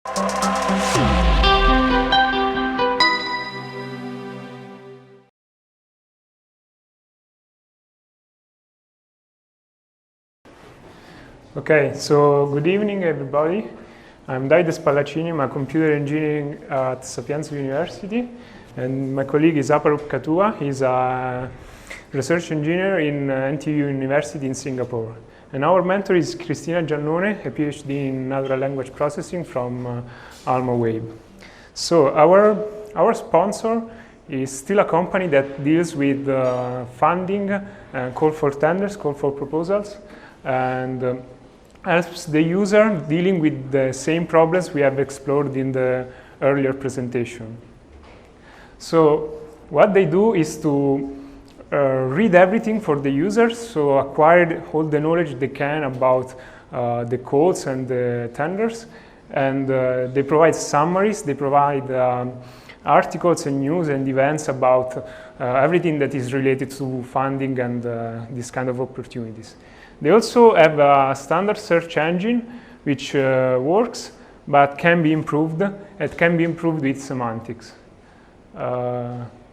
Okay, so good evening, everybody. I'm Davide Spallaccini. I'm a computer engineering at Sapienza University, and my colleague is Aparup Khatua. He's a research engineer in NTU University in Singapore. And our mentor is Cristina Giannone, a PhD in natural language processing from Alma Wave. So our sponsor is still a company that deals with funding, call for tenders, call for proposals, and helps the user dealing with the same problems we have explored in the earlier presentation. So what they do is to read everything for the users, so acquire all the knowledge they can about the calls and the tenders, and they provide summaries, they provide articles and news and events about everything that is related to funding and this kind of opportunities. They also have a standard search engine which works but can be improved. It can be improved with semantics.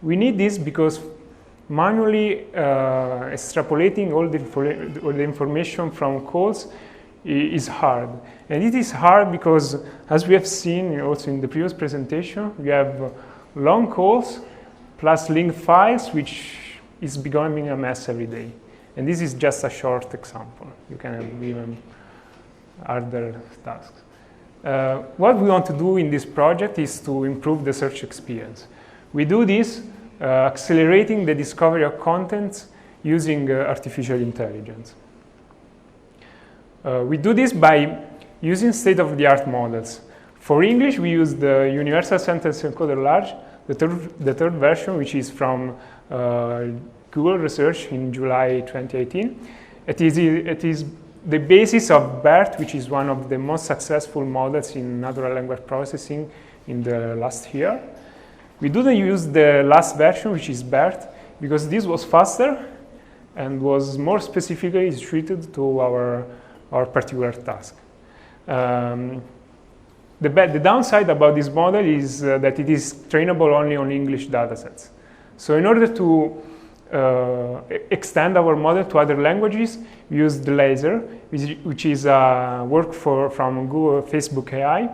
We need this because manually extrapolating all the information from calls is hard. And it is hard because, as we have seen also in the previous presentation, we have long calls plus linked files, which is becoming a mess every day. And this is just a short example. You can have even other tasks. What we want to do in this project is to improve the search experience. We do this accelerating the discovery of contents using artificial intelligence. We do this by using state-of-the-art models. For English, we use the Universal Sentence Encoder Large, the third version, which is from Google research in July 2018. It is the basis of BERT, which is one of the most successful models in natural language processing in the last year. We do use the last version, which is BERT, because this was faster and was more specifically suited to our particular task. The downside about this model is that it is trainable only on English datasets. So in order to extend our model to other languages, we use the laser, which is work from Google Facebook AI,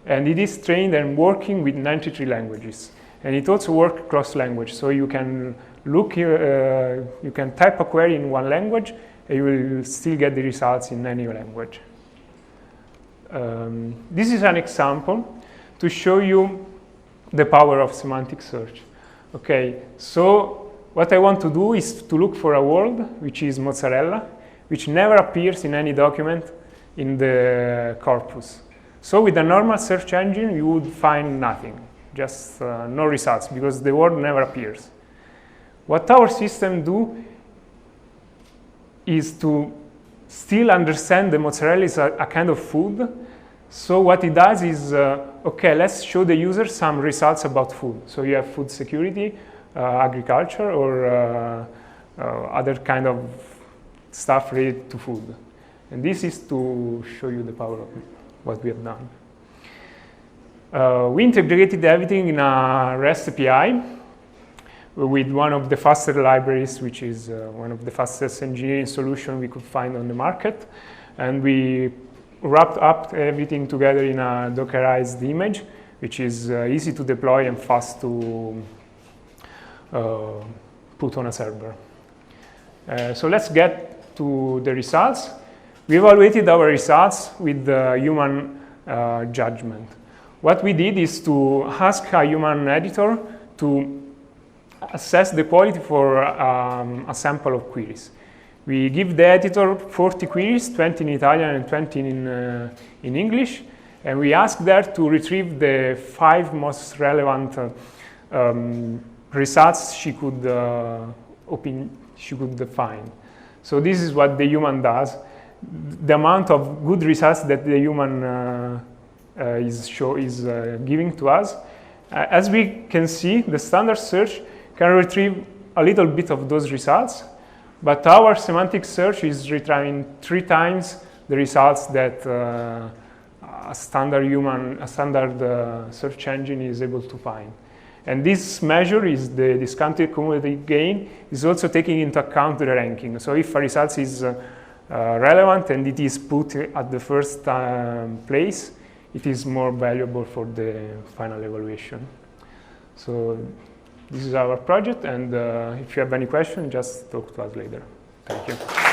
and it is trained and working with 93 languages. And it also works cross-language, so you can look here, you can type a query in one language, and you will still get the results in any language. This is an example to show you the power of semantic search. Okay, so what I want to do is to look for a word, which is mozzarella, which never appears in any document in the corpus. So with a normal search engine, you would find nothing, just no results, because the word never appears. What our system do is to still understand the mozzarella is a kind of food. So what it does is, okay, let's show the user some results about food. So you have food security, agriculture, or other kind of stuff related to food. And this is to show you the power of what we have done. We integrated everything in a REST API with one of the faster libraries, which is one of the fastest engineering solutions we could find on the market. And we wrapped up everything together in a Dockerized image, which is easy to deploy and fast to put on a server. So let's get to the results. We evaluated our results with human judgment. What we did is to ask a human editor to assess the quality for a sample of queries. We give the editor 40 queries, 20 in Italian and 20 in English, and we ask there to retrieve the 5 most relevant results she could find. So this is what the human does. The amount of good results that the human is giving to us. As we can see, the standard search can retrieve a little bit of those results, but our semantic search is retrieving 3 times the results that a standard search engine is able to find. And this measure is the discounted cumulative gain is also taking into account the ranking. So if a result is relevant and it is put at the first place, it is more valuable for the final evaluation. So this is our project, and if you have any questions, just talk to us later. Thank you.